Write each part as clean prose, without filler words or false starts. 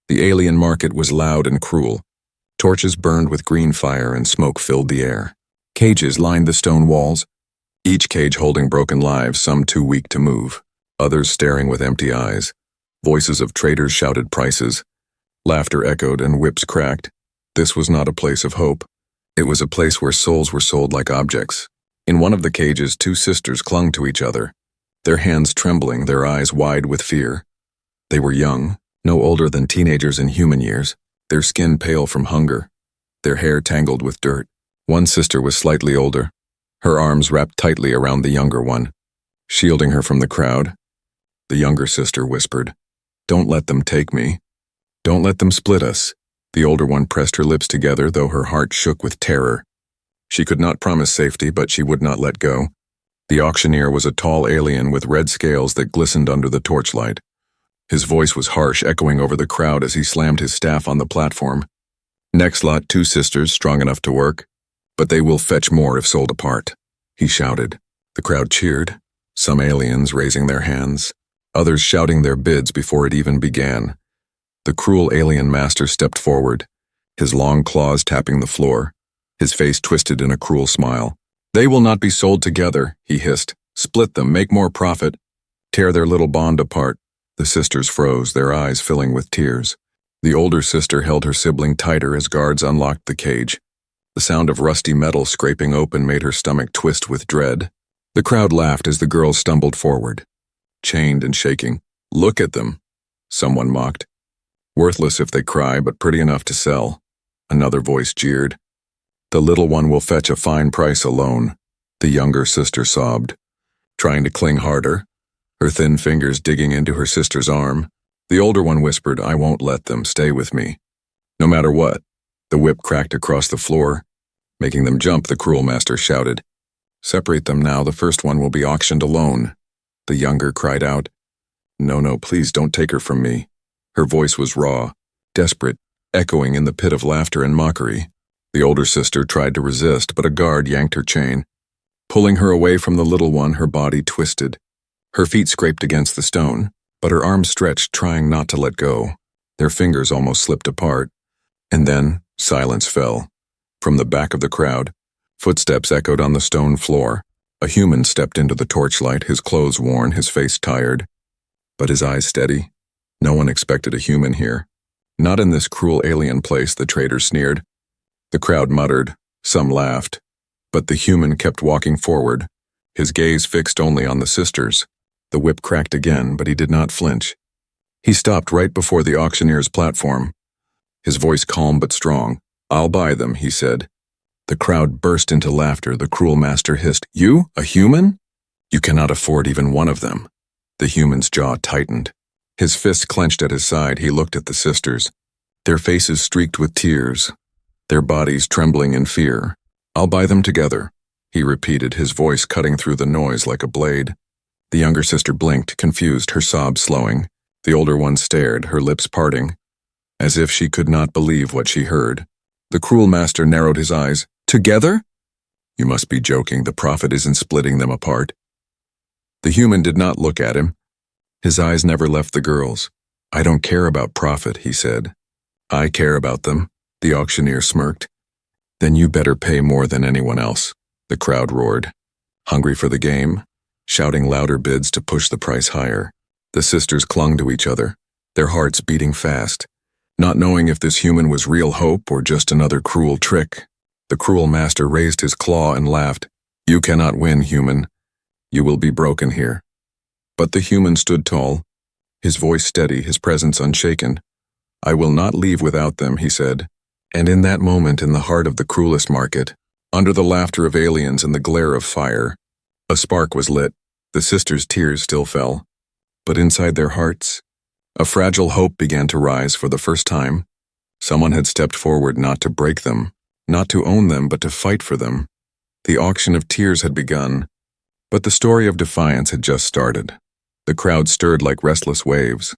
The alien market was loud and cruel. Torches burned with green fire and smoke filled the air. Cages lined the stone walls, each cage holding broken lives, some too weak to move, others staring with empty eyes. Voices of traders shouted prices. Laughter echoed and whips cracked. This was not a place of hope. It was a place where souls were sold like objects. In one of the cages, two sisters clung to each other, their hands trembling, their eyes wide with fear. They were young, no older than teenagers in human years, their skin pale from hunger, their hair tangled with dirt. One sister was slightly older, her arms wrapped tightly around the younger one, shielding her from the crowd. The younger sister whispered, "Don't let them take me. Don't let them split us." The older one pressed her lips together, though her heart shook with terror. She could not promise safety, but she would not let go. The auctioneer was a tall alien with red scales that glistened under the torchlight. His voice was harsh, echoing over the crowd as he slammed his staff on the platform. "Next lot, two sisters strong enough to work, but they will fetch more if sold apart," he shouted. The crowd cheered, some aliens raising their hands, others shouting their bids before it even began. The cruel alien master stepped forward, his long claws tapping the floor, his face twisted in a cruel smile. "They will not be sold together," he hissed. "Split them, make more profit. Tear their little bond apart." The sisters froze, their eyes filling with tears. The older sister held her sibling tighter as guards unlocked the cage. The sound of rusty metal scraping open made her stomach twist with dread. The crowd laughed as the girls stumbled forward, chained and shaking. "Look at them," someone mocked. "Worthless if they cry, but pretty enough to sell," another voice jeered. "The little one will fetch a fine price alone," the younger sister sobbed, trying to cling harder, her thin fingers digging into her sister's arm. The older one whispered, "I won't let them. Stay with me. No matter what." The whip cracked across the floor, making them jump. The cruel master shouted, "Separate them now. The first one will be auctioned alone." The younger cried out, No, please don't take her from me." Her voice was raw, desperate, echoing in the pit of laughter and mockery. The older sister tried to resist, but a guard yanked her chain. Pulling her away from the little one, her body twisted. Her feet scraped against the stone, but her arms stretched, trying not to let go. Their fingers almost slipped apart. And then, silence fell. From the back of the crowd, footsteps echoed on the stone floor. A human stepped into the torchlight, his clothes worn, his face tired, but his eyes steady. No one expected a human here. Not in this cruel alien place, the trader sneered. The crowd muttered, some laughed, but the human kept walking forward, his gaze fixed only on the sisters. The whip cracked again, but he did not flinch. He stopped right before the auctioneer's platform, his voice calm but strong. "I'll buy them," he said. The crowd burst into laughter. The cruel master hissed, "You, a human? You cannot afford even one of them." The human's jaw tightened. His fists clenched at his side. He looked at the sisters, their faces streaked with tears, their bodies trembling in fear. "I'll buy them together," he repeated, his voice cutting through the noise like a blade. The younger sister blinked, confused, her sobs slowing. The older one stared, her lips parting, as if she could not believe what she heard. The cruel master narrowed his eyes. "Together? You must be joking. The profit isn't splitting them apart." The human did not look at him. His eyes never left the girls. "I don't care about profit," he said. "I care about them," the auctioneer smirked. "Then you better pay more than anyone else," the crowd roared, hungry for the game, shouting louder bids to push the price higher. The sisters clung to each other, their hearts beating fast, not knowing if this human was real hope or just another cruel trick. The cruel master raised his claw and laughed. "You cannot win, human. You will be broken here." But the human stood tall, his voice steady, his presence unshaken. "I will not leave without them," he said. And in that moment, in the heart of the cruelest market, under the laughter of aliens and the glare of fire, a spark was lit. The sisters' tears still fell, but inside their hearts, a fragile hope began to rise for the first time. Someone had stepped forward not to break them, not to own them, but to fight for them. The auction of tears had begun, but the story of defiance had just started. The crowd stirred like restless waves,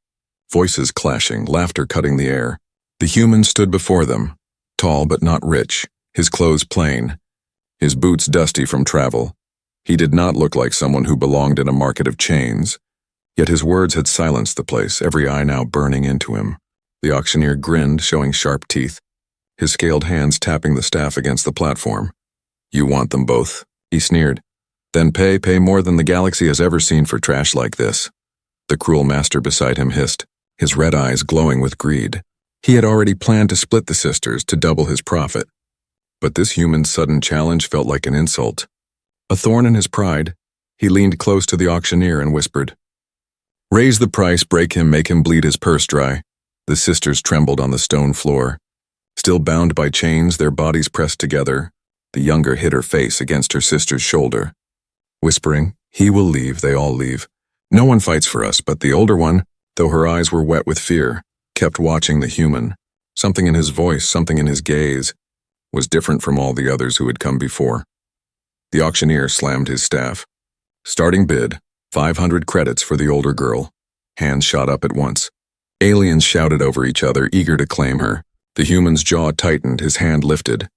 voices clashing, laughter cutting the air. The human stood before them, tall but not rich, his clothes plain, his boots dusty from travel. He did not look like someone who belonged in a market of chains, yet his words had silenced the place, every eye now burning into him. The auctioneer grinned, showing sharp teeth, his scaled hands tapping the staff against the platform. You want them both, he sneered. Then pay more than the galaxy has ever seen for trash like this. The cruel master beside him hissed, his red eyes glowing with greed. He had already planned to split the sisters to double his profit. But this human's sudden challenge felt like an insult. A thorn in his pride, he leaned close to the auctioneer and whispered, Raise the price, break him, make him bleed his purse dry. The sisters trembled on the stone floor. Still bound by chains, their bodies pressed together, the younger hid her face against her sister's shoulder. Whispering, He will leave, they all leave. No one fights for us, but the older one, though her eyes were wet with fear, kept watching the human. Something in his voice, something in his gaze, was different from all the others who had come before. The auctioneer slammed his staff. Starting bid, 500 credits for the older girl. Hands shot up at once. Aliens shouted over each other, eager to claim her. The human's jaw tightened, his hand lifted.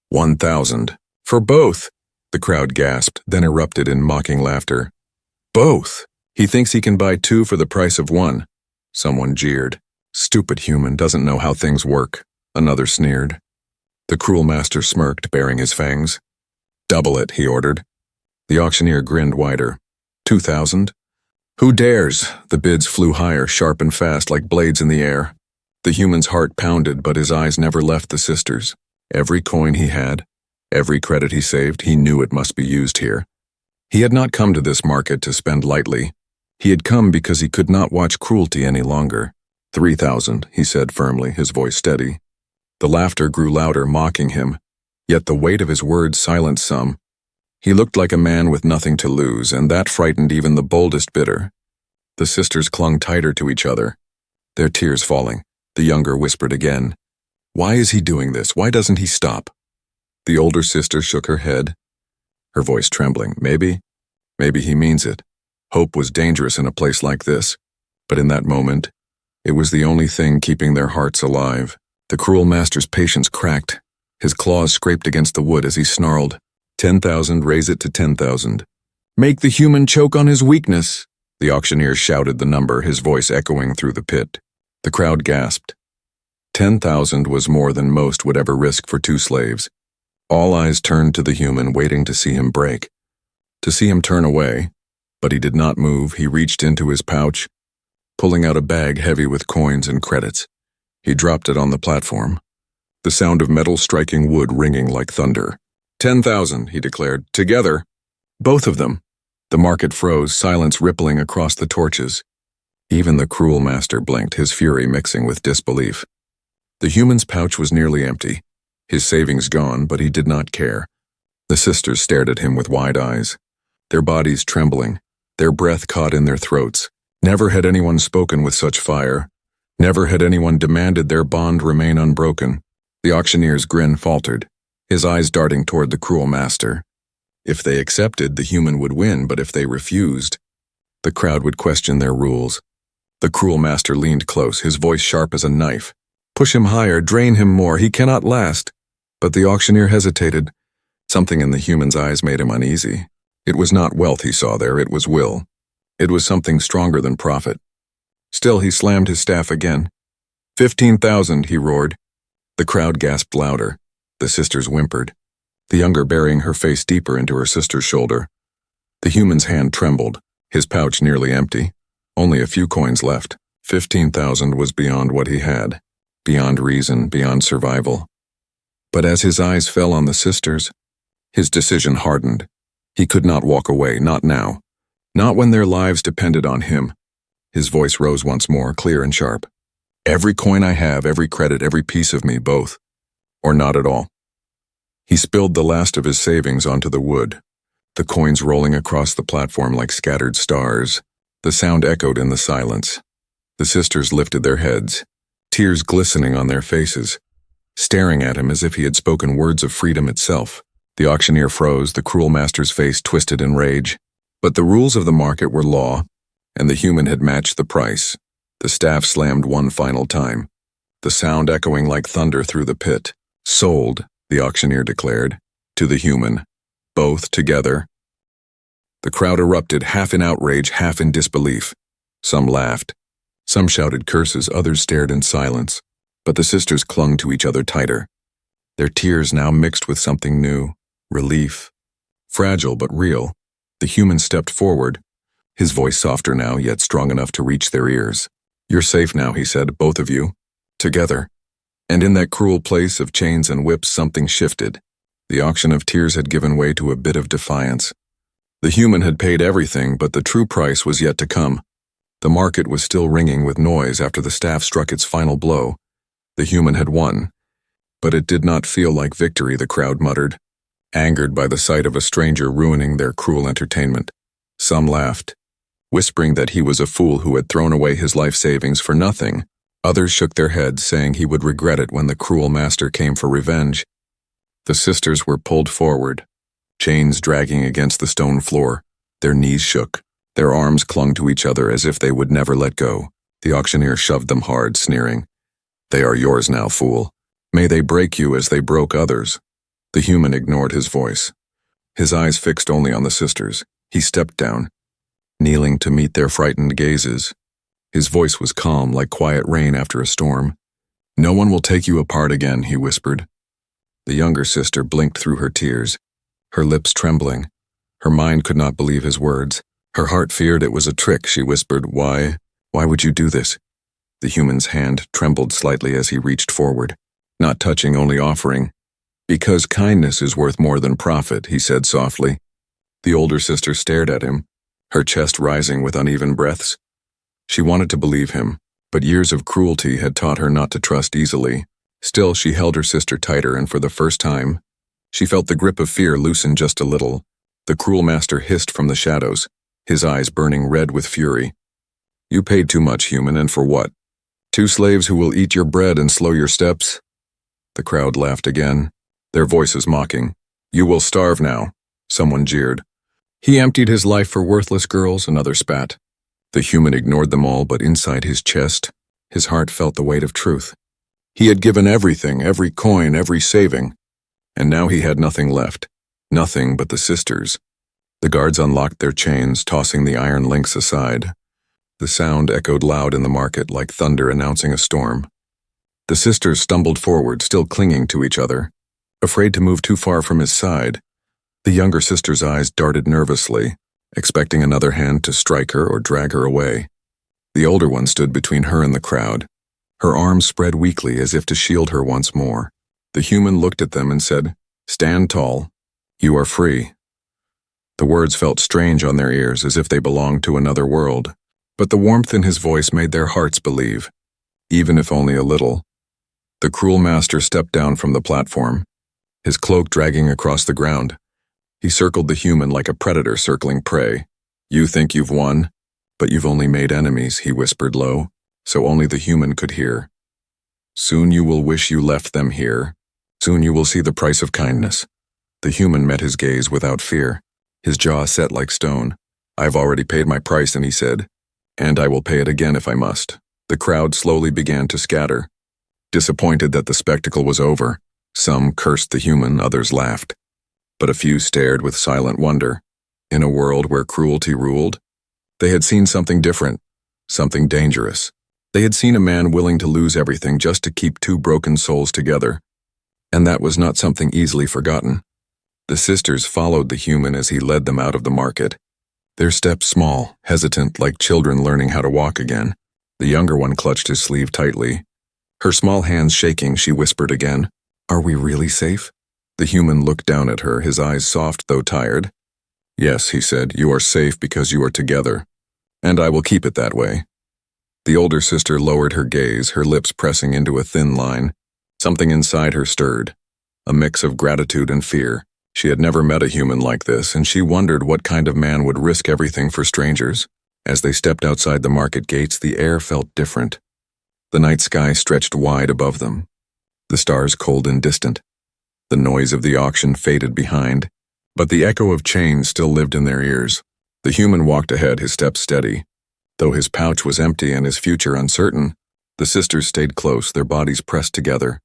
1,000. For both! The crowd gasped, then erupted in mocking laughter. Both! He thinks he can buy two for the price of one. Someone jeered. Stupid human, doesn't know how things work. Another sneered. The cruel master smirked, baring his fangs. Double it, he ordered. The auctioneer grinned wider. 2,000? Who dares? The bids flew higher, sharp and fast, like blades in the air. The human's heart pounded, but his eyes never left the sisters. Every coin he had, every credit he saved, he knew it must be used here. He had not come to this market to spend lightly. He had come because he could not watch cruelty any longer. 3,000, he said firmly, his voice steady. The laughter grew louder, mocking him, yet the weight of his words silenced some. He looked like a man with nothing to lose, and that frightened even the boldest bidder. The sisters clung tighter to each other, their tears falling. The younger whispered again, Why is he doing this? Why doesn't he stop? The older sister shook her head, her voice trembling. Maybe he means it. Hope was dangerous in a place like this, but in that moment, it was the only thing keeping their hearts alive. The cruel master's patience cracked. His claws scraped against the wood as he snarled, 10,000, raise it to 10,000. Make the human choke on his weakness. The auctioneer shouted the number, his voice echoing through the pit. The crowd gasped. 10,000 was more than most would ever risk for two slaves. All eyes turned to the human, waiting to see him break, to see him turn away. But he did not move. He reached into his pouch, pulling out a bag heavy with coins and credits. He dropped it on the platform, the sound of metal striking wood ringing like thunder. 10,000, he declared, together. Both of them. The market froze, silence rippling across the torches. Even the cruel master blinked, his fury mixing with disbelief. The human's pouch was nearly empty, his savings gone, but he did not care. The sisters stared at him with wide eyes, their bodies trembling, their breath caught in their throats. Never had anyone spoken with such fire. Never had anyone demanded their bond remain unbroken. The auctioneer's grin faltered, his eyes darting toward the cruel master. If they accepted, the human would win, but if they refused, the crowd would question their rules. The cruel master leaned close, his voice sharp as a knife. Push him higher, drain him more, he cannot last. But the auctioneer hesitated. Something in the human's eyes made him uneasy. It was not wealth he saw there, it was will. It was something stronger than profit. Still, he slammed his staff again. 15,000, he roared. The crowd gasped louder. The sisters whimpered, the younger burying her face deeper into her sister's shoulder. The human's hand trembled, his pouch nearly empty. Only a few coins left. 15,000 was beyond what he had, beyond reason, beyond survival. But as his eyes fell on the sisters, his decision hardened. He could not walk away, not now. Not when their lives depended on him. His voice rose once more, clear and sharp. Every coin I have, every credit, every piece of me, both. Or not at all. He spilled the last of his savings onto the wood, the coins rolling across the platform like scattered stars. The sound echoed in the silence. The sisters lifted their heads, tears glistening on their faces, staring at him as if he had spoken words of freedom itself. The auctioneer froze, the cruel master's face twisted in rage. But the rules of the market were law, and the human had matched the price. The staff slammed one final time, the sound echoing like thunder through the pit. Sold, the auctioneer declared, to the human, both together. The crowd erupted, half in outrage, half in disbelief. Some laughed. Some shouted curses, others stared in silence, but the sisters clung to each other tighter. Their tears now mixed with something new, relief. Fragile but real, the human stepped forward, his voice softer now, yet strong enough to reach their ears. "You're safe now," he said, "both of you. Together." And in that cruel place of chains and whips, something shifted. The auction of tears had given way to a bit of defiance. The human had paid everything, but the true price was yet to come. The market was still ringing with noise after the staff struck its final blow. The human had won. But it did not feel like victory, the crowd muttered, angered by the sight of a stranger ruining their cruel entertainment. Some laughed, whispering that he was a fool who had thrown away his life savings for nothing. Others shook their heads, saying he would regret it when the cruel master came for revenge. The sisters were pulled forward, chains dragging against the stone floor. Their knees shook. Their arms clung to each other as if they would never let go. The auctioneer shoved them hard, sneering, "They are yours now, fool. May they break you as they broke others." The human ignored his voice. His eyes fixed only on the sisters. He stepped down, kneeling to meet their frightened gazes. His voice was calm, like quiet rain after a storm. "No one will take you apart again," he whispered. The younger sister blinked through her tears, her lips trembling. Her mind could not believe his words. Her heart feared it was a trick. She whispered, Why would you do this?" The human's hand trembled slightly as he reached forward, not touching, only offering. "Because kindness is worth more than profit," he said softly. The older sister stared at him, her chest rising with uneven breaths. She wanted to believe him, but years of cruelty had taught her not to trust easily. Still, she held her sister tighter, and for the first time, she felt the grip of fear loosen just a little. The cruel master hissed from the shadows, his eyes burning red with fury. "You paid too much, human, and for what? 2 slaves who will eat your bread and slow your steps?" The crowd laughed again, their voices mocking. "You will starve now," someone jeered. "He emptied his life for worthless girls," another spat. The human ignored them all, but inside his chest, his heart felt the weight of truth. He had given everything, every coin, every saving, and now he had nothing left, nothing but the sisters. The guards unlocked their chains, tossing the iron links aside. The sound echoed loud in the market, like thunder announcing a storm. The sisters stumbled forward, still clinging to each other, afraid to move too far from his side. The younger sister's eyes darted nervously, expecting another hand to strike her or drag her away. The older one stood between her and the crowd, her arms spread weakly as if to shield her once more. The human looked at them and said, "Stand tall. You are free." The words felt strange on their ears, as if they belonged to another world, but the warmth in his voice made their hearts believe, even if only a little. The cruel master stepped down from the platform, his cloak dragging across the ground. He circled the human like a predator circling prey. "You think you've won, but you've only made enemies," he whispered low, so only the human could hear. "Soon you will wish you left them here. Soon you will see the price of kindness." The human met his gaze without fear, his jaw set like stone. "I've already paid my price," and he said, "and I will pay it again if I must." The crowd slowly began to scatter, disappointed that the spectacle was over. Some cursed the human, others laughed, but a few stared with silent wonder. In a world where cruelty ruled, they had seen something different, something dangerous. They had seen a man willing to lose everything just to keep 2 broken souls together, and that was not something easily forgotten. The sisters followed the human as he led them out of the market, their steps small, hesitant, like children learning how to walk again. The younger one clutched his sleeve tightly. Her small hands shaking, she whispered again, "Are we really safe?" The human looked down at her, his eyes soft though tired. "Yes," he said, "you are safe because you are together, and I will keep it that way." The older sister lowered her gaze, her lips pressing into a thin line. Something inside her stirred, a mix of gratitude and fear. She had never met a human like this, and she wondered what kind of man would risk everything for strangers. As they stepped outside the market gates, the air felt different. The night sky stretched wide above them, the stars cold and distant. The noise of the auction faded behind, but the echo of chains still lived in their ears. The human walked ahead, his steps steady. Though his pouch was empty and his future uncertain, the sisters stayed close, their bodies pressed together.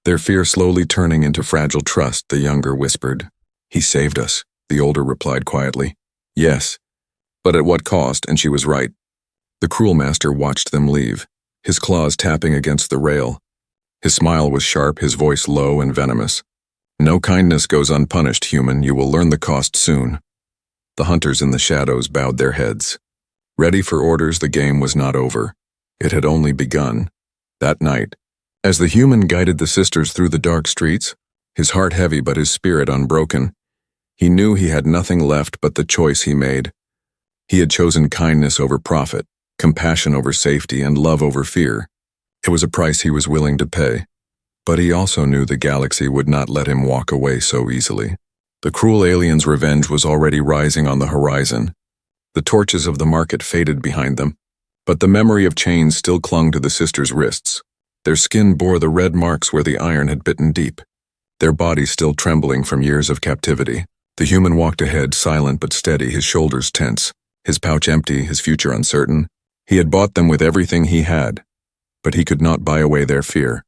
Their fear slowly turning into fragile trust, the younger whispered, "He saved us," the older replied quietly. "Yes, but at what cost?" And she was right. The cruel master watched them leave, his claws tapping against the rail. His smile was sharp, his voice low and venomous. No kindness goes unpunished, human. You will learn the cost soon. The hunters in the shadows bowed their heads. Ready for orders, the game was not over. It had only begun. That night, as the human guided the sisters through the dark streets, his heart heavy but his spirit unbroken, he knew he had nothing left but the choice he made. He had chosen kindness over profit, compassion over safety, and love over fear. It was a price he was willing to pay. But he also knew the galaxy would not let him walk away so easily. The cruel alien's revenge was already rising on the horizon. The torches of the market faded behind them, but the memory of chains still clung to the sisters' wrists. Their skin bore the red marks where the iron had bitten deep, their bodies still trembling from years of captivity. The human walked ahead, silent but steady, his shoulders tense, his pouch empty, his future uncertain. He had bought them with everything he had, but he could not buy away their fear.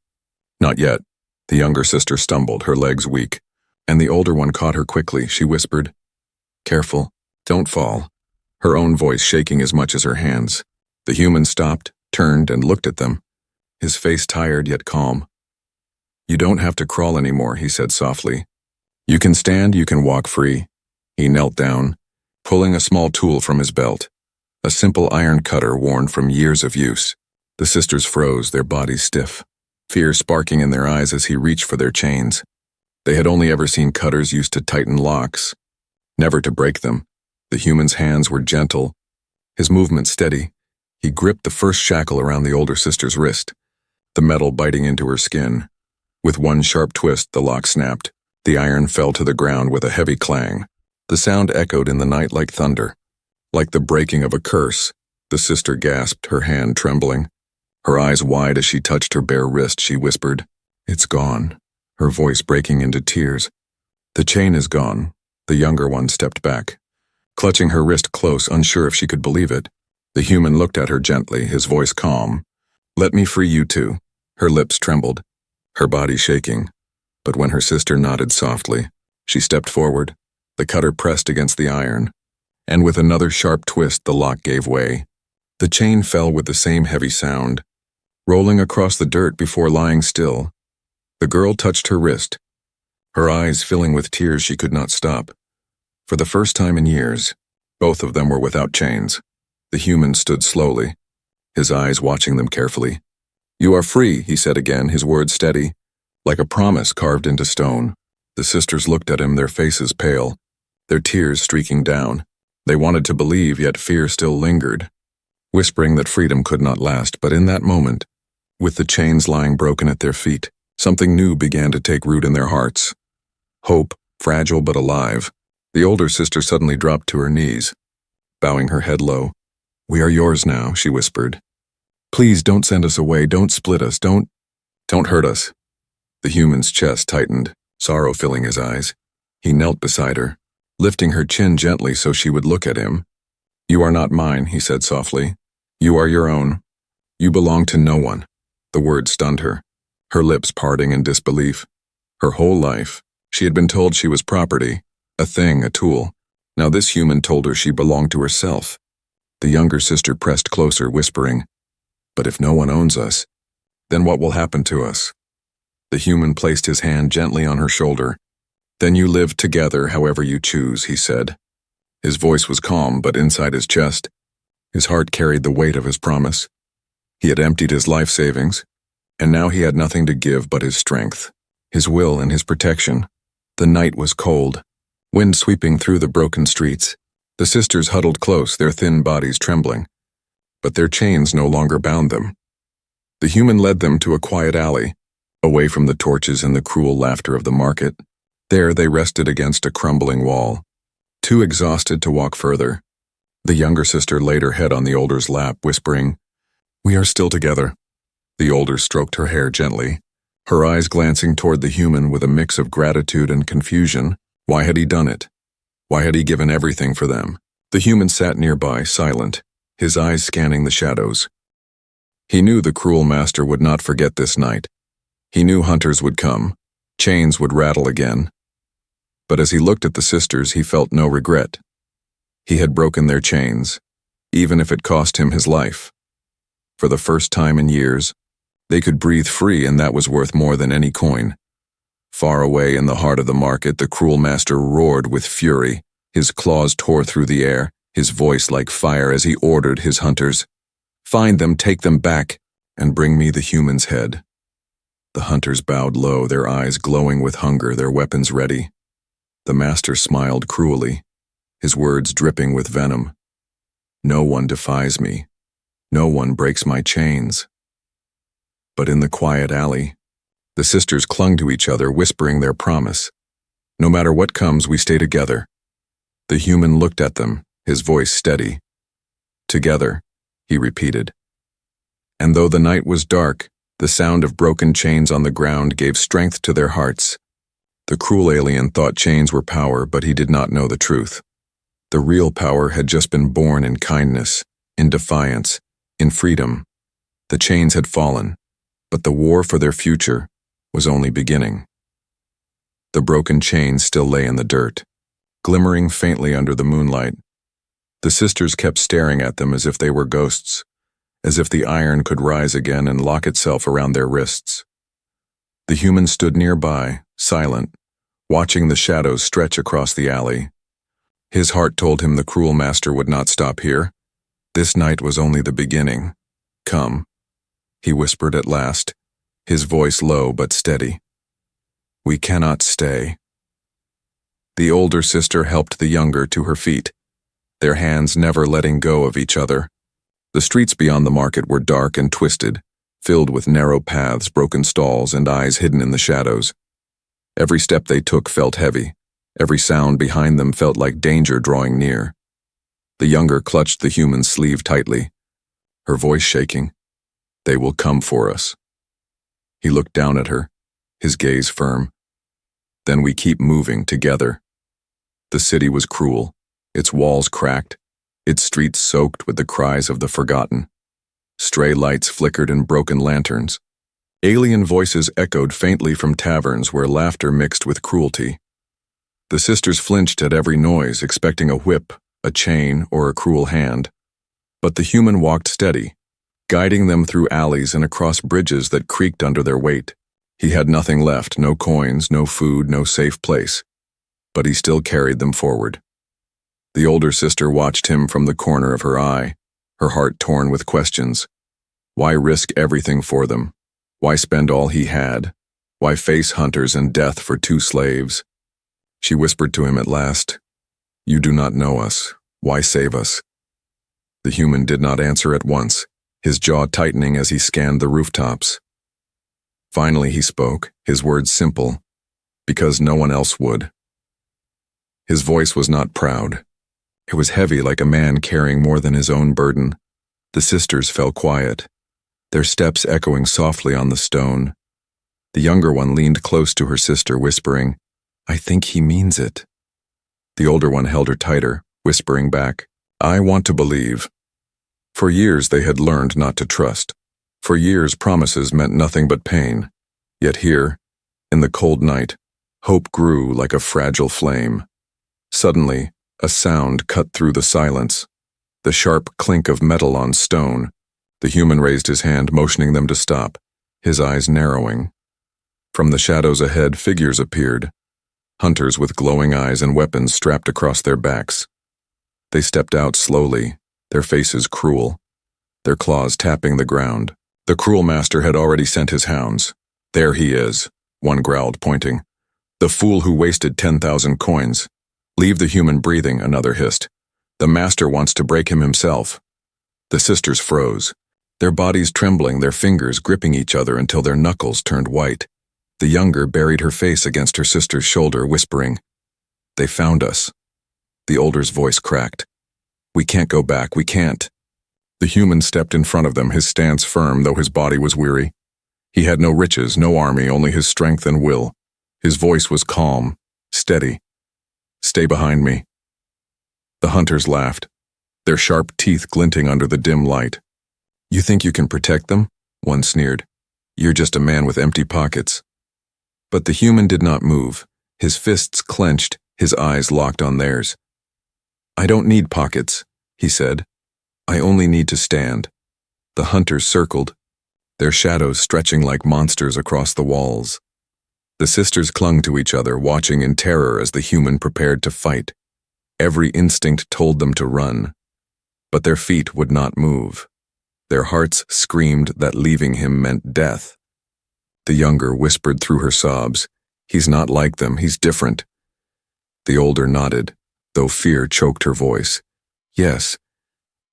Not yet. The younger sister stumbled, her legs weak, and the older one caught her quickly. She whispered, "Careful, don't fall," her own voice shaking as much as her hands. The human stopped, turned, and looked at them, his face tired yet calm. "You don't have to crawl anymore," he said softly. "You can stand, you can walk free." He knelt down, pulling a small tool from his belt, a simple iron cutter worn from years of use. The sisters froze, their bodies stiff, fear sparking in their eyes as he reached for their chains. They had only ever seen cutters used to tighten locks, never to break them. The human's hands were gentle, his movement steady. He gripped the first shackle around the older sister's wrist, the metal biting into her skin. With one sharp twist, the lock snapped. The iron fell to the ground with a heavy clang. The sound echoed in the night like thunder, like the breaking of a curse. The sister gasped, her hand trembling. Her eyes wide as she touched her bare wrist, she whispered, "It's gone," her voice breaking into tears. "The chain is gone." The younger one stepped back, clutching her wrist close, unsure if she could believe it. The human looked at her gently, his voice calm. "Let me free you two." Her lips trembled, her body shaking. But when her sister nodded softly, she stepped forward. The cutter pressed against the iron, and with another sharp twist, the lock gave way. The chain fell with the same heavy sound, rolling across the dirt before lying still. The girl touched her wrist, her eyes filling with tears she could not stop. For the first time in years, both of them were without chains. The human stood slowly, his eyes watching them carefully. "You are free," he said again, his words steady, like a promise carved into stone. The sisters looked at him, their faces pale, their tears streaking down. They wanted to believe, yet fear still lingered, whispering that freedom could not last. But in that moment, with the chains lying broken at their feet, something new began to take root in their hearts. Hope, fragile but alive. The older sister suddenly dropped to her knees, bowing her head low. "We are yours now," she whispered. "Please don't send us away, don't split us, don't hurt us." The human's chest tightened, sorrow filling his eyes. He knelt beside her, lifting her chin gently so she would look at him. "You are not mine," he said softly. "You are your own. You belong to no one." The word stunned her, her lips parting in disbelief. Her whole life, she had been told she was property, a thing, a tool. Now this human told her she belonged to herself. The younger sister pressed closer, whispering, "But if no one owns us, then what will happen to us?" The human placed his hand gently on her shoulder. "Then you live together however you choose," he said. His voice was calm, but inside his chest, his heart carried the weight of his promise. He had emptied his life savings, and now he had nothing to give but his strength, his will, and his protection. The night was cold, wind sweeping through the broken streets. The sisters huddled close, their thin bodies trembling. But their chains no longer bound them. The human led them to a quiet alley, away from the torches and the cruel laughter of the market. There they rested against a crumbling wall, too exhausted to walk further. The younger sister laid her head on the older's lap, whispering, "We are still together." The older stroked her hair gently, her eyes glancing toward the human with a mix of gratitude and confusion. Why had he done it? Why had he given everything for them? The human sat nearby, silent, his eyes scanning the shadows. He knew the cruel master would not forget this night. He knew hunters would come, chains would rattle again. But as he looked at the sisters, he felt no regret. He had broken their chains, even if it cost him his life. For the first time in years, they could breathe free, and that was worth more than any coin. Far away in the heart of the market, the cruel master roared with fury. His claws tore through the air, his voice like fire as he ordered his hunters, "Find them, take them back, and bring me the human's head." The hunters bowed low, their eyes glowing with hunger, their weapons ready. The master smiled cruelly, his words dripping with venom. "No one defies me. No one breaks my chains." But in the quiet alley, the sisters clung to each other, whispering their promise. "No matter what comes, we stay together." The human looked at them, his voice steady. "Together," he repeated. And though the night was dark, the sound of broken chains on the ground gave strength to their hearts. The cruel alien thought chains were power, but he did not know the truth. The real power had just been born in kindness, in defiance, in freedom. The chains had fallen, but the war for their future was only beginning. The broken chains still lay in the dirt, glimmering faintly under the moonlight. The sisters kept staring at them as if they were ghosts, as if the iron could rise again and lock itself around their wrists. The human stood nearby, silent, watching the shadows stretch across the alley. His heart told him the cruel master would not stop here. This night was only the beginning. "Come," he whispered at last, his voice low but steady. "We cannot stay." The older sister helped the younger to her feet, their hands never letting go of each other. The streets beyond the market were dark and twisted, filled with narrow paths, broken stalls, and eyes hidden in the shadows. Every step they took felt heavy. Every sound behind them felt like danger drawing near. The younger clutched the human's sleeve tightly, her voice shaking. "They will come for us." He looked down at her, his gaze firm. "Then we keep moving together." The city was cruel, its walls cracked, its streets soaked with the cries of the forgotten. Stray lights flickered in broken lanterns. Alien voices echoed faintly from taverns where laughter mixed with cruelty. The sisters flinched at every noise, expecting a whip, a chain, or a cruel hand. But the human walked steady, guiding them through alleys and across bridges that creaked under their weight. He had nothing left, no coins, no food, no safe place. But he still carried them forward. The older sister watched him from the corner of her eye, her heart torn with questions. Why risk everything for them? Why spend all he had? Why face hunters and death for 2 slaves? She whispered to him at last, "You do not know us. Why save us?" The human did not answer at once, his jaw tightening as he scanned the rooftops. Finally he spoke, his words simple, "Because no one else would." His voice was not proud. It was heavy, like a man carrying more than his own burden. The sisters fell quiet, their steps echoing softly on the stone. The younger one leaned close to her sister, whispering, "I think he means it." The older one held her tighter, whispering back, "I want to believe." For years they had learned not to trust. For years promises meant nothing but pain. Yet here, in the cold night, hope grew like a fragile flame. Suddenly, a sound cut through the silence, the sharp clink of metal on stone. The human raised his hand, motioning them to stop, his eyes narrowing. From the shadows ahead, figures appeared, hunters with glowing eyes and weapons strapped across their backs. They stepped out slowly, their faces cruel, their claws tapping the ground. The cruel master had already sent his hounds. "There he is," one growled, pointing. "The fool who wasted 10,000 coins. Leave the human breathing," another hissed. "The master wants to break him himself." The sisters froze, their bodies trembling, their fingers gripping each other until their knuckles turned white. The younger buried her face against her sister's shoulder, whispering, "They found us." The older's voice cracked. "We can't go back, we can't." The human stepped in front of them, his stance firm, though his body was weary. He had no riches, no army, only his strength and will. His voice was calm, steady. "Stay behind me." The hunters laughed, their sharp teeth glinting under the dim light. "You think you can protect them?" one sneered. "You're just a man with empty pockets." But the human did not move, his fists clenched, his eyes locked on theirs. "I don't need pockets," he said. "I only need to stand." The hunters circled, their shadows stretching like monsters across the walls. The sisters clung to each other, watching in terror as the human prepared to fight. Every instinct told them to run, but their feet would not move. Their hearts screamed that leaving him meant death. The younger whispered through her sobs, "He's not like them, he's different." The older nodded, though fear choked her voice. "Yes,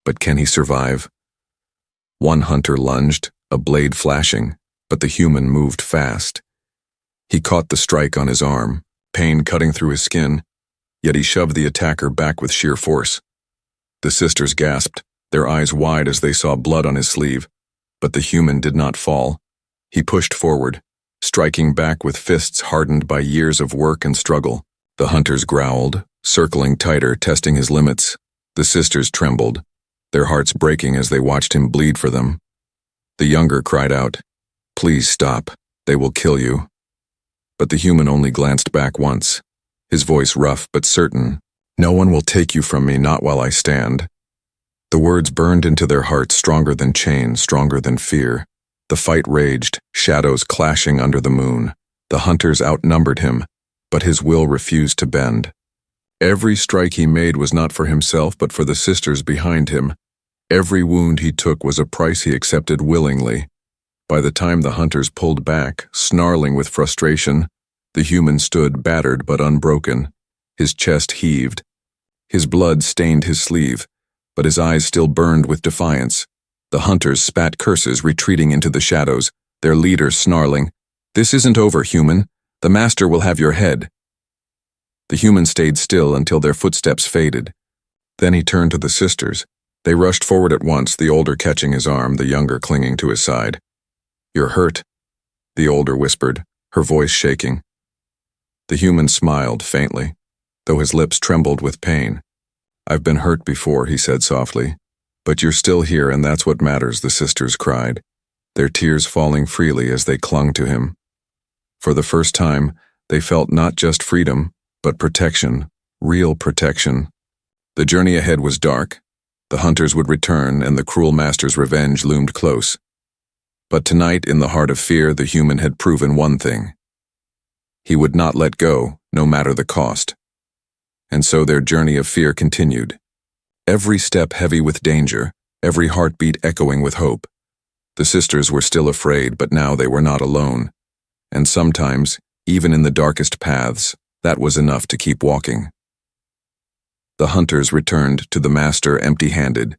but can he survive?" One hunter lunged, a blade flashing, but the human moved fast. He caught the strike on his arm, pain cutting through his skin, yet he shoved the attacker back with sheer force. The sisters gasped, their eyes wide as they saw blood on his sleeve, but the human did not fall. He pushed forward, striking back with fists hardened by years of work and struggle. The hunters growled, circling tighter, testing his limits. The sisters trembled, their hearts breaking as they watched him bleed for them. The younger cried out, "Please stop, they will kill you." But the human only glanced back once, his voice rough but certain. "No one will take you from me, not while I stand." The words burned into their hearts, stronger than chains, stronger than fear. The fight raged, shadows clashing under the moon. The hunters outnumbered him, but his will refused to bend. Every strike he made was not for himself, but for the sisters behind him. Every wound he took was a price he accepted willingly. By the time the hunters pulled back, snarling with frustration, the human stood battered but unbroken. His chest heaved. His blood stained his sleeve, but his eyes still burned with defiance. The hunters spat curses, retreating into the shadows, their leader snarling, "This isn't over, human. The master will have your head." The human stayed still until their footsteps faded. Then he turned to the sisters. They rushed forward at once, the older catching his arm, the younger clinging to his side. "You're hurt," the older whispered, her voice shaking. The human smiled faintly, though his lips trembled with pain. "I've been hurt before," he said softly. "But you're still here, and that's what matters," the sisters cried, their tears falling freely as they clung to him. For the first time, they felt not just freedom, but protection, real protection. The journey ahead was dark. The hunters would return, and the cruel master's revenge loomed close. But tonight, in the heart of fear, the human had proven one thing. He would not let go, no matter the cost. And so their journey of fear continued. Every step heavy with danger, every heartbeat echoing with hope. The sisters were still afraid, but now they were not alone. And sometimes, even in the darkest paths, that was enough to keep walking. The hunters returned to the master empty-handed,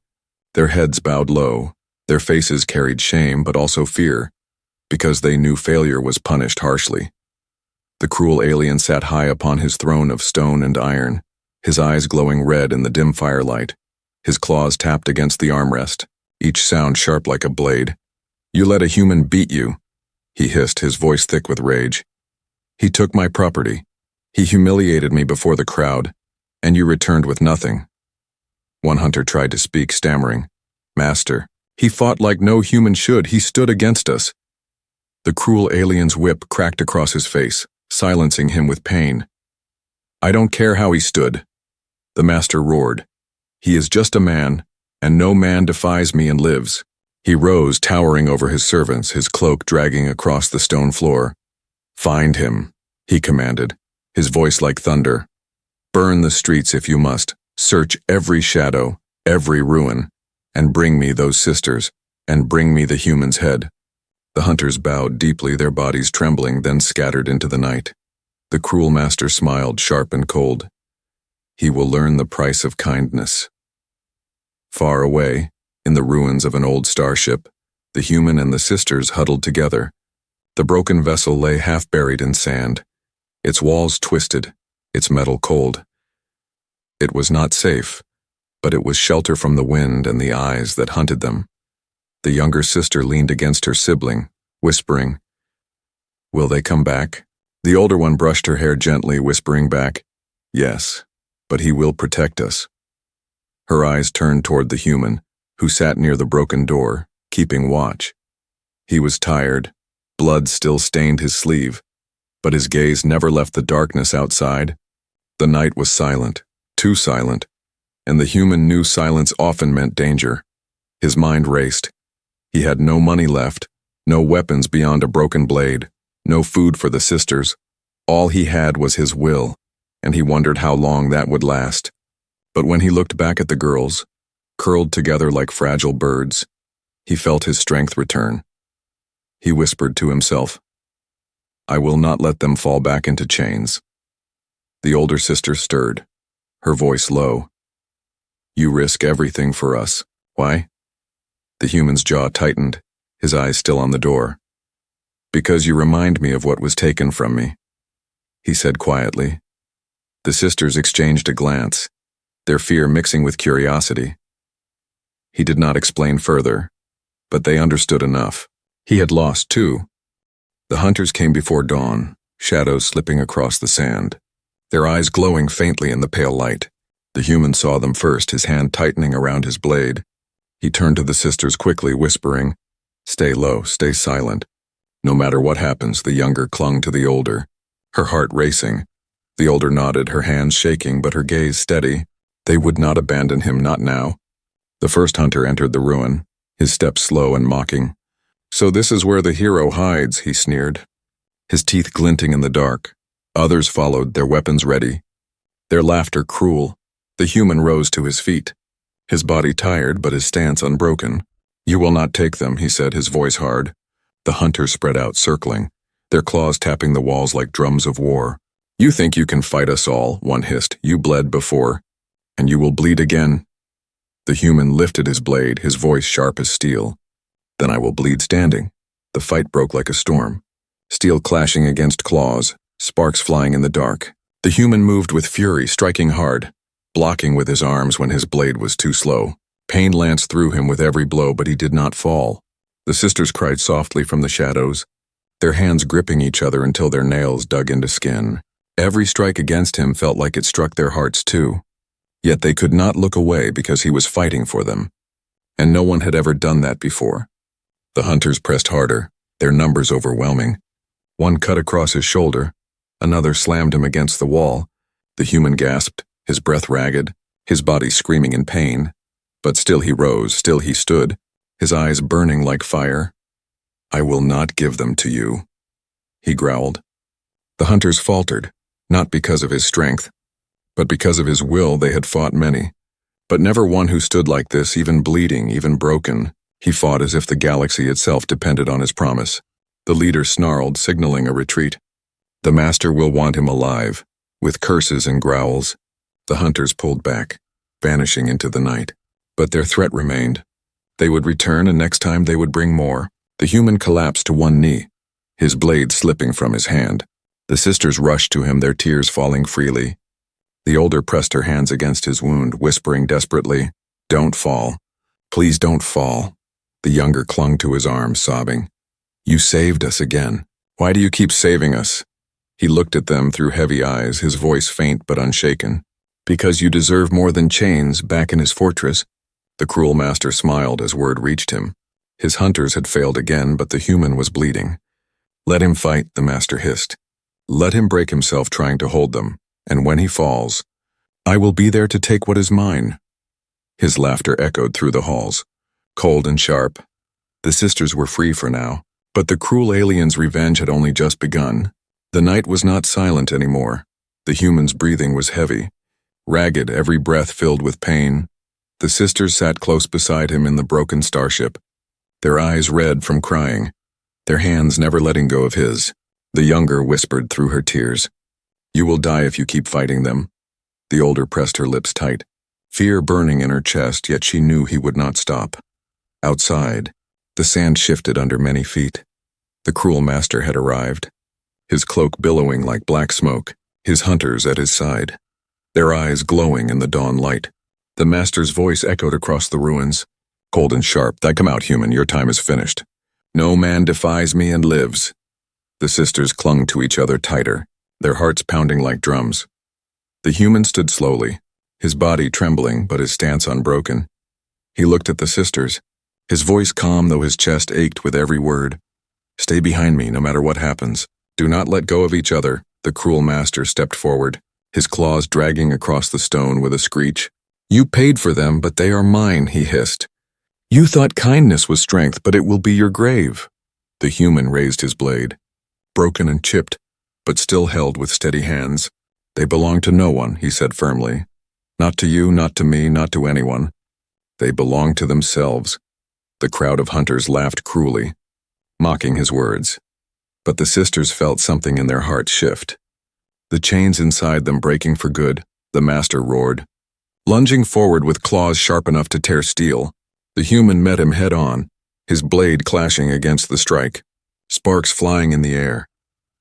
their heads bowed low, their faces carried shame but also fear, because they knew failure was punished harshly. The cruel alien sat high upon his throne of stone and iron, his eyes glowing red in the dim firelight. His claws tapped against the armrest, each sound sharp like a blade. "You let a human beat you," he hissed, his voice thick with rage. "He took my property. He humiliated me before the crowd, and you returned with nothing." One hunter tried to speak, stammering, "Master, he fought like no human should. He stood against us." The cruel alien's whip cracked across his face, silencing him with pain. "I don't care how he stood," the master roared. "He is just a man, and no man defies me and lives." He rose, towering over his servants, his cloak dragging across the stone floor. "Find him," he commanded, his voice like thunder. "Burn the streets if you must, search every shadow, every ruin, and bring me those sisters, and bring me the human's head." The hunters bowed deeply, their bodies trembling, then scattered into the night. The cruel master smiled, sharp and cold. "He will learn the price of kindness." Far away, in the ruins of an old starship, the human and the sisters huddled together. The broken vessel lay half buried in sand, its walls twisted, its metal cold. It was not safe, but it was shelter from the wind and the eyes that hunted them. The younger sister leaned against her sibling, whispering, "Will they come back?" The older one brushed her hair gently, whispering back, "Yes, but he will protect us." Her eyes turned toward the human, who sat near the broken door, keeping watch. He was tired, blood still stained his sleeve, but his gaze never left the darkness outside. The night was silent, too silent, and the human knew silence often meant danger. His mind raced. He had no money left, no weapons beyond a broken blade, no food for the sisters. All he had was his will, and he wondered how long that would last. But when he looked back at the girls, curled together like fragile birds, he felt his strength return. He whispered to himself, "I will not let them fall back into chains." The older sister stirred, her voice low. "You risk everything for us. Why?" The human's jaw tightened, his eyes still on the door. "Because you remind me of what was taken from me," he said quietly. The sisters exchanged a glance, their fear mixing with curiosity. He did not explain further, but they understood enough. He had lost too. The hunters came before dawn, shadows slipping across the sand, their eyes glowing faintly in the pale light. The human saw them first, his hand tightening around his blade. He turned to the sisters quickly, whispering, "Stay low, stay silent." No matter what happens, the younger clung to the older, her heart racing. The older nodded, her hands shaking, but her gaze steady. They would not abandon him, not now. The first hunter entered the ruin, his steps slow and mocking. "So this is where the hero hides," he sneered, his teeth glinting in the dark. Others followed, their weapons ready, their laughter cruel. The human rose to his feet, his body tired but his stance unbroken. "You will not take them," he said, his voice hard. The hunters spread out, circling, their claws tapping the walls like drums of war. "You think you can fight us all," one hissed. "You bled before, and you will bleed again." The human lifted his blade, his voice sharp as steel. "Then I will bleed standing." The fight broke like a storm, steel clashing against claws, sparks flying in the dark. The human moved with fury, striking hard, blocking with his arms when his blade was too slow. Pain lanced through him with every blow, but he did not fall. The sisters cried softly from the shadows, their hands gripping each other until their nails dug into skin. Every strike against him felt like it struck their hearts too. Yet they could not look away because he was fighting for them. And no one had ever done that before. The hunters pressed harder, their numbers overwhelming. One cut across his shoulder, another slammed him against the wall. The human gasped, his breath ragged, his body screaming in pain. But still he rose, still he stood, his eyes burning like fire. "I will not give them to you," he growled. The hunters faltered, not because of his strength, but because of his will. They had fought many, but never one who stood like this, even bleeding, even broken. He fought as if the galaxy itself depended on his promise. The leader snarled, signaling a retreat. "The master will want him alive," with curses and growls. The hunters pulled back, vanishing into the night. But their threat remained. They would return, and next time they would bring more. The human collapsed to one knee, his blade slipping from his hand. The sisters rushed to him, their tears falling freely. The older pressed her hands against his wound, whispering desperately, "Don't fall. Please don't fall." The younger clung to his arms, sobbing. "You saved us again. Why do you keep saving us?" He looked at them through heavy eyes, his voice faint but unshaken. "Because you deserve more than chains." Back in his fortress, the cruel master smiled as word reached him. His hunters had failed again, but the human was bleeding. "Let him fight," the master hissed. "Let him break himself trying to hold them, and when he falls, I will be there to take what is mine." His laughter echoed through the halls, cold and sharp. The sisters were free for now, but the cruel alien's revenge had only just begun. The night was not silent anymore. The human's breathing was heavy, ragged, every breath filled with pain. The sisters sat close beside him in the broken starship, their eyes red from crying, their hands never letting go of his. The younger whispered through her tears, "You will die if you keep fighting them." The older pressed her lips tight, fear burning in her chest, yet she knew he would not stop. Outside, the sand shifted under many feet. The cruel master had arrived, his cloak billowing like black smoke, his hunters at his side, their eyes glowing in the dawn light. The master's voice echoed across the ruins, cold and sharp. "Come out, human, your time is finished. No man defies me and lives." The sisters clung to each other tighter, their hearts pounding like drums. The human stood slowly, his body trembling but his stance unbroken. He looked at the sisters, his voice calm though his chest ached with every word. "Stay behind me no matter what happens. Do not let go of each other." The cruel master stepped forward, his claws dragging across the stone with a screech. "You paid for them, but they are mine," he hissed. You thought kindness was strength, but it will be your grave. The human raised his blade, broken and chipped, but still held with steady hands. They belong to no one, he said firmly. Not to you, not to me, not to anyone. They belong to themselves. The crowd of hunters laughed cruelly, mocking his words. But the sisters felt something in their hearts shift. The chains inside them breaking for good, the master roared. Lunging forward with claws sharp enough to tear steel, the human met him head on, his blade clashing against the strike, sparks flying in the air.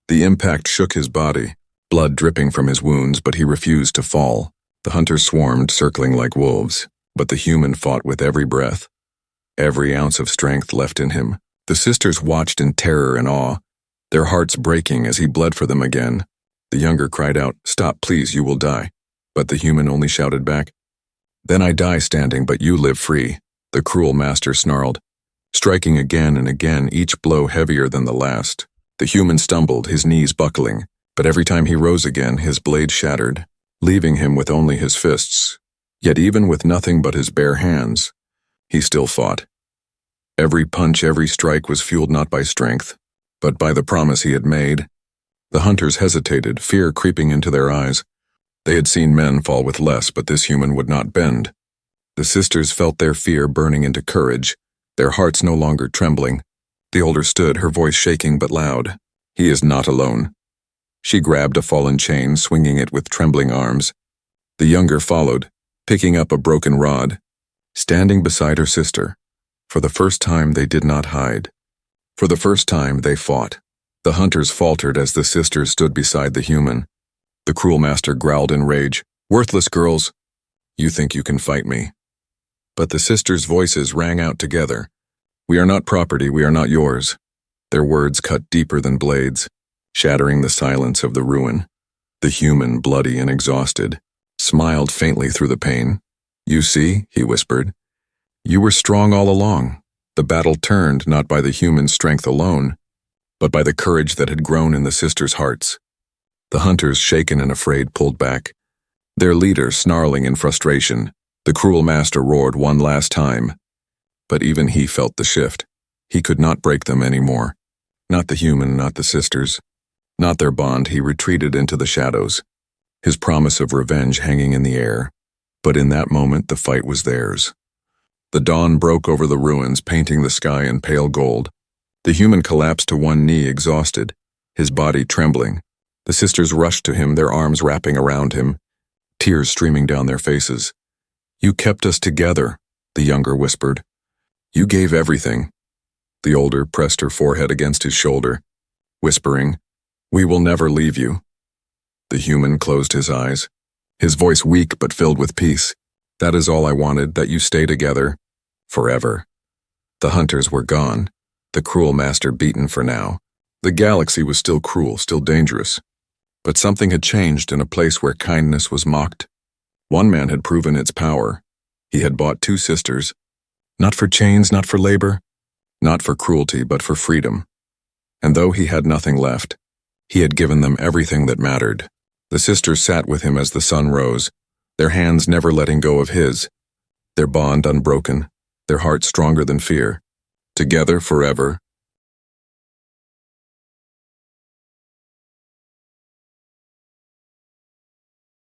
The impact shook his body, blood dripping from his wounds, but he refused to fall. The hunters swarmed, circling like wolves, but the human fought with every breath, every ounce of strength left in him. The sisters watched in terror and awe, their hearts breaking as he bled for them again. The younger cried out, "Stop, please, you will die." But the human only shouted back, "Then I die standing, but you live free." The cruel master snarled, striking again and again, each blow heavier than the last. The human stumbled, his knees buckling, but every time he rose again, his blade shattered, leaving him with only his fists. Yet even with nothing but his bare hands, he still fought. Every punch, every strike was fueled not by strength, but by the promise he had made. The hunters hesitated, fear creeping into their eyes. They had seen men fall with less, but this human would not bend. The sisters felt their fear burning into courage, their hearts no longer trembling. The older stood, her voice shaking but loud. "He is not alone." She grabbed a fallen chain, swinging it with trembling arms. The younger followed, picking up a broken rod, standing beside her sister. For the first time they did not hide. For the first time they fought. The hunters faltered as the sisters stood beside the human. The cruel master growled in rage, "Worthless girls! You think you can fight me." But the sisters' voices rang out together. "We are not property, we are not yours." Their words cut deeper than blades, shattering the silence of the ruin. The human, bloody and exhausted, smiled faintly through the pain. "You see," he whispered, "you were strong all along. The battle turned not by the human strength alone, but by the courage that had grown in the sisters' hearts." The hunters, shaken and afraid, pulled back, their leader snarling in frustration. The cruel master roared one last time, but even he felt the shift. He could not break them anymore. Not the human, not the sisters, not their bond. He retreated into the shadows, his promise of revenge hanging in the air. But in that moment the fight was theirs. The dawn broke over the ruins, painting the sky in pale gold. The human collapsed to one knee, exhausted, his body trembling. The sisters rushed to him, their arms wrapping around him, tears streaming down their faces. "You kept us together," the younger whispered. "You gave everything." The older pressed her forehead against his shoulder, whispering, "We will never leave you." The human closed his eyes, his voice weak but filled with peace. "That is all I wanted, that you stay together, forever." The hunters were gone, the cruel master beaten for now. The galaxy was still cruel, still dangerous. But something had changed in a place where kindness was mocked. One man had proven its power. He had bought two sisters, not for chains, not for labor, not for cruelty, but for freedom. And though he had nothing left, he had given them everything that mattered. The sisters sat with him as the sun rose, their hands never letting go of his, their bond unbroken, their hearts stronger than fear. Together forever,